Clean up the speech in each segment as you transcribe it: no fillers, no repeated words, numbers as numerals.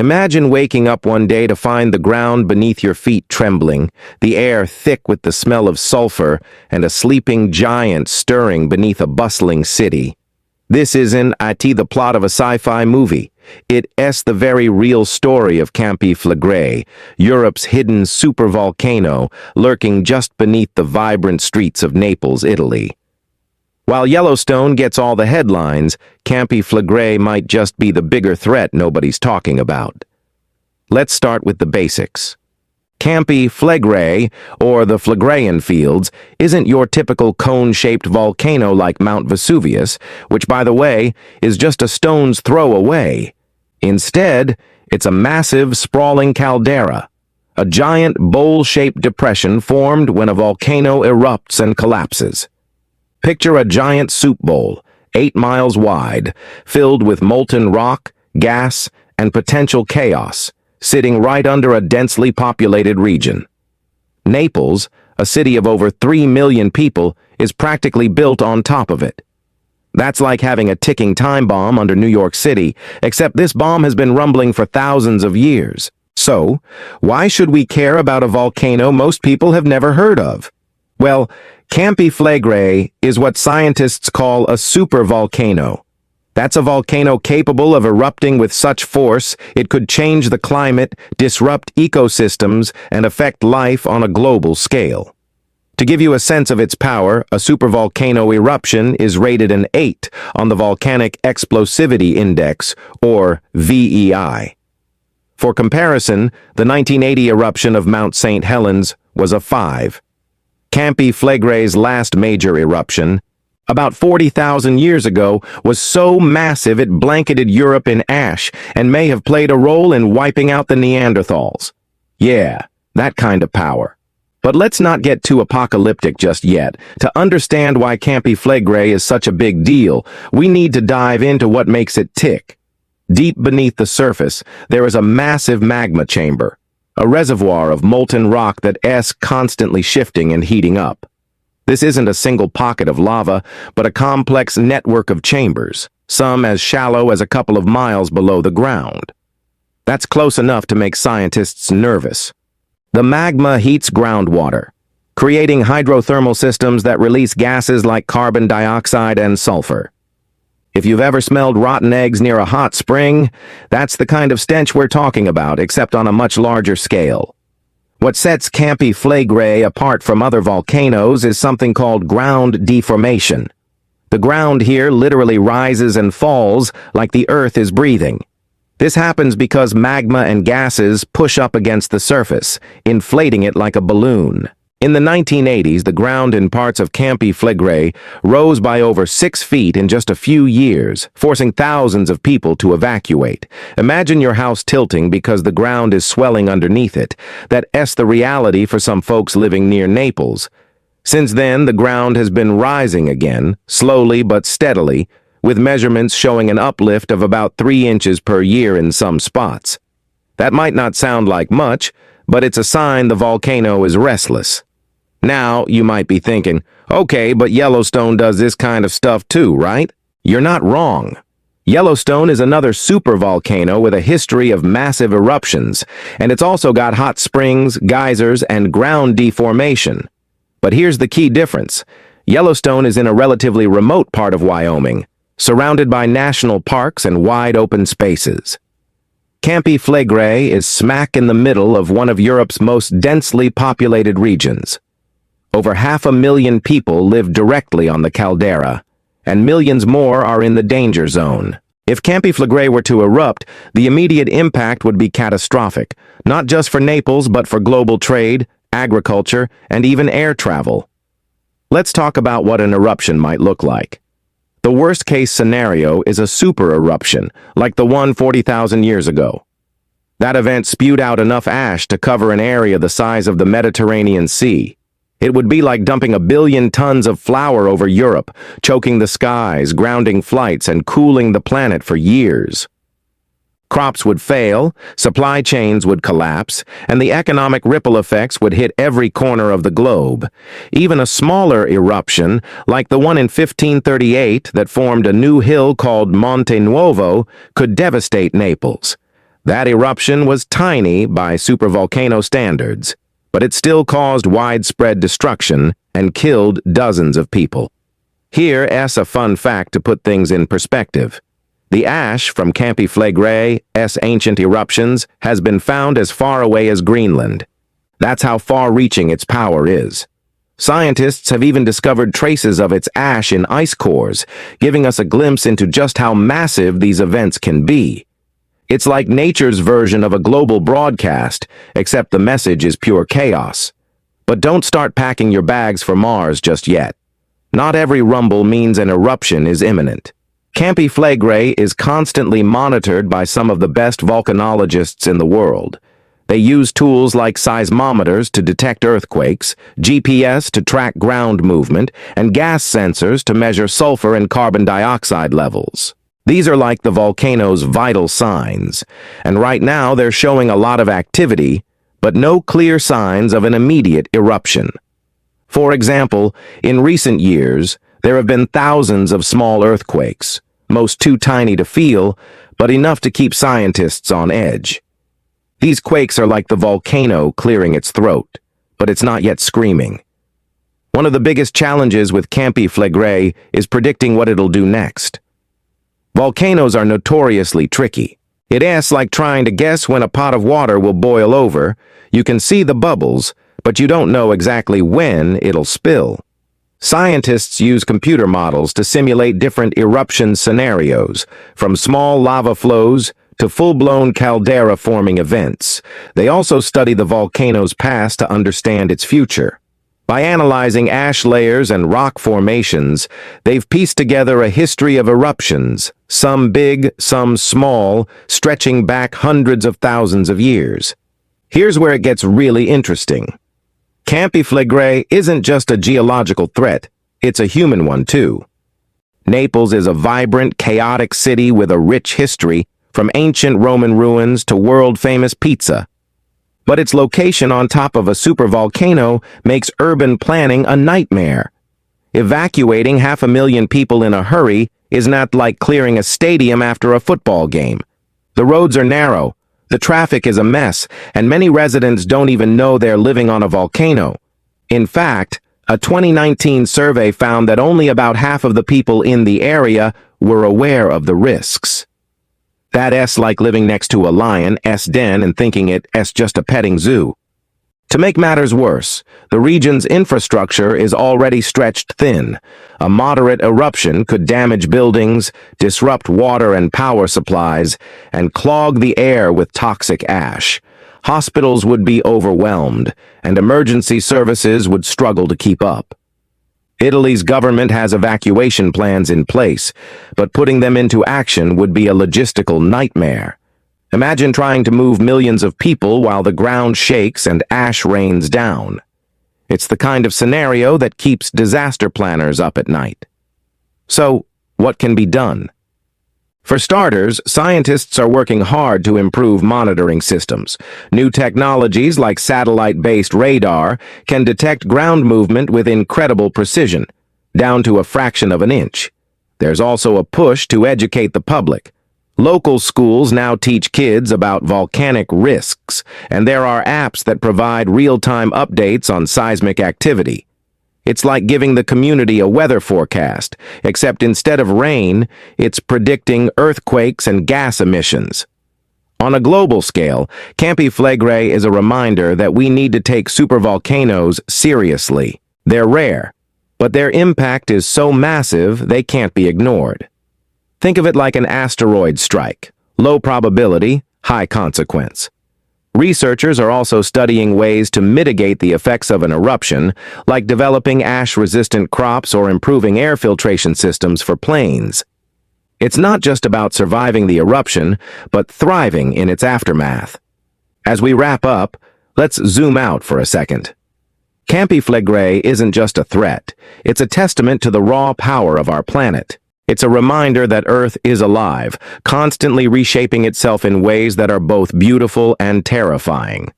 Imagine waking up one day to find the ground beneath your feet trembling, the air thick with the smell of sulfur, and a sleeping giant stirring beneath a bustling city. This isn't the plot of a sci-fi movie. It's the very real story of Campi Flegrei, Europe's hidden supervolcano, lurking just beneath the vibrant streets of Naples, Italy. While Yellowstone gets all the headlines, Campi Flegrei might just be the bigger threat nobody's talking about. Let's start with the basics. Campi Flegrei, or the Phlegrean Fields, isn't your typical cone-shaped volcano like Mount Vesuvius, which, by the way, is just a stone's throw away. Instead, it's a massive, sprawling caldera, a giant bowl-shaped depression formed when a volcano erupts and collapses. Picture a giant soup bowl, 8 miles wide, filled with molten rock, gas, and potential chaos, sitting right under a densely populated region. Naples, a city of over 3 million people, is practically built on top of it. That's like having a ticking time bomb under New York City, except this bomb has been rumbling for thousands of years. So, why should we care about a volcano most people have never heard of? Well, Campi Flegrei is what scientists call a supervolcano. That's a volcano capable of erupting with such force it could change the climate, disrupt ecosystems, and affect life on a global scale. To give you a sense of its power, a supervolcano eruption is rated an 8 on the Volcanic Explosivity Index, or VEI. For comparison, the 1980 eruption of Mount St. Helens was a 5. Campi Flegrei's last major eruption, about 40,000 years ago, was so massive it blanketed Europe in ash and may have played a role in wiping out the Neanderthals. Yeah, that kind of power. But let's not get too apocalyptic just yet. To understand why Campi Flegrei is such a big deal, we need to dive into what makes it tick. Deep beneath the surface, there is a massive magma chamber, a reservoir of molten rock that's constantly shifting and heating up. This isn't a single pocket of lava, but a complex network of chambers, some as shallow as a couple of miles below the ground. That's close enough to make scientists nervous. The magma heats groundwater, creating hydrothermal systems that release gases like carbon dioxide and sulfur. If you've ever smelled rotten eggs near a hot spring, that's the kind of stench we're talking about, except on a much larger scale. What sets Campi Flegrei apart from other volcanoes is something called ground deformation. The ground here literally rises and falls like the earth is breathing. This happens because magma and gases push up against the surface, inflating it like a balloon. In the 1980s, the ground in parts of Campi Flegrei rose by over 6 feet in just a few years, forcing thousands of people to evacuate. Imagine your house tilting because the ground is swelling underneath it. That's the reality for some folks living near Naples. Since then, the ground has been rising again, slowly but steadily, with measurements showing an uplift of about 3 inches per year in some spots. That might not sound like much, but it's a sign the volcano is restless. Now, you might be thinking, okay, but Yellowstone does this kind of stuff too, right? You're not wrong. Yellowstone is another supervolcano with a history of massive eruptions, and it's also got hot springs, geysers, and ground deformation. But here's the key difference. Yellowstone is in a relatively remote part of Wyoming, surrounded by national parks and wide open spaces. Campi Flegrei is smack in the middle of one of Europe's most densely populated regions. Over 500,000 people live directly on the caldera, and millions more are in the danger zone. If Campi Flegrei were to erupt, the immediate impact would be catastrophic, not just for Naples but for global trade, agriculture, and even air travel. Let's talk about what an eruption might look like. The worst-case scenario is a super eruption, like the one 40,000 years ago. That event spewed out enough ash to cover an area the size of the Mediterranean Sea. It would be like dumping 1 billion tons of flour over Europe, choking the skies, grounding flights, and cooling the planet for years. Crops would fail, supply chains would collapse, and the economic ripple effects would hit every corner of the globe. Even a smaller eruption, like the one in 1538 that formed a new hill called Monte Nuovo, could devastate Naples. That eruption was tiny by supervolcano standards, but it still caused widespread destruction and killed dozens of people. Here's a fun fact to put things in perspective. The ash from Campi Flegrei's ancient eruptions has been found as far away as Greenland. That's how far-reaching its power is. Scientists have even discovered traces of its ash in ice cores, giving us a glimpse into just how massive these events can be. It's like nature's version of a global broadcast, except the message is pure chaos. But don't start packing your bags for Mars just yet. Not every rumble means an eruption is imminent. Campi Flegrei is constantly monitored by some of the best volcanologists in the world. They use tools like seismometers to detect earthquakes, GPS to track ground movement, and gas sensors to measure sulfur and carbon dioxide levels. These are like the volcano's vital signs, and right now they're showing a lot of activity, but no clear signs of an immediate eruption. For example, in recent years, there have been thousands of small earthquakes, most too tiny to feel, but enough to keep scientists on edge. These quakes are like the volcano clearing its throat, but it's not yet screaming. One of the biggest challenges with Campi Flegrei is predicting what it'll do next. Volcanoes are notoriously tricky. It's like trying to guess when a pot of water will boil over. You can see the bubbles, but you don't know exactly when it'll spill. Scientists use computer models to simulate different eruption scenarios, from small lava flows to full-blown caldera-forming events. They also study the volcano's past to understand its future. By analyzing ash layers and rock formations, they've pieced together a history of eruptions, some big, some small, stretching back hundreds of thousands of years. Here's where it gets really interesting. Campi Flegrei isn't just a geological threat, it's a human one too. Naples is a vibrant, chaotic city with a rich history, from ancient Roman ruins to world-famous pizza. But its location on top of a supervolcano makes urban planning a nightmare. Evacuating 500,000 people in a hurry is not like clearing a stadium after a football game. The roads are narrow, the traffic is a mess, and many residents don't even know they're living on a volcano. In fact, a 2019 survey found that only about half of the people in the area were aware of the risks. That's like living next to a lion's den and thinking it's just a petting zoo. To make matters worse, the region's infrastructure is already stretched thin. A moderate eruption could damage buildings, disrupt water and power supplies, and clog the air with toxic ash. Hospitals would be overwhelmed, and emergency services would struggle to keep up. Italy's government has evacuation plans in place, but putting them into action would be a logistical nightmare. Imagine trying to move millions of people while the ground shakes and ash rains down. It's the kind of scenario that keeps disaster planners up at night. So, what can be done? For starters, scientists are working hard to improve monitoring systems. New technologies like satellite-based radar can detect ground movement with incredible precision, down to a fraction of an inch. There's also a push to educate the public. Local schools now teach kids about volcanic risks, and there are apps that provide real-time updates on seismic activity. It's like giving the community a weather forecast, except instead of rain, it's predicting earthquakes and gas emissions. On a global scale, Campi Flegrei is a reminder that we need to take supervolcanoes seriously. They're rare, but their impact is so massive they can't be ignored. Think of it like an asteroid strike. Low probability, high consequence. Researchers are also studying ways to mitigate the effects of an eruption, like developing ash-resistant crops or improving air filtration systems for planes. It's not just about surviving the eruption, but thriving in its aftermath. As we wrap up, let's zoom out for a second. Campi Flegrei isn't just a threat, it's a testament to the raw power of our planet. It's a reminder that Earth is alive, constantly reshaping itself in ways that are both beautiful and terrifying.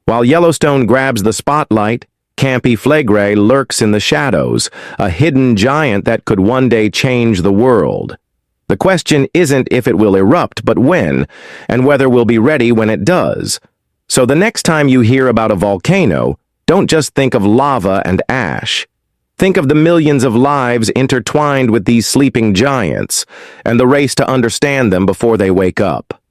While Yellowstone grabs the spotlight, Campi Flegrei lurks in the shadows, a hidden giant that could one day change the world. The question isn't if it will erupt, but when, and whether we'll be ready when it does. So the next time you hear about a volcano, don't just think of lava and ash. Think of the millions of lives intertwined with these sleeping giants, and the race to understand them before they wake up.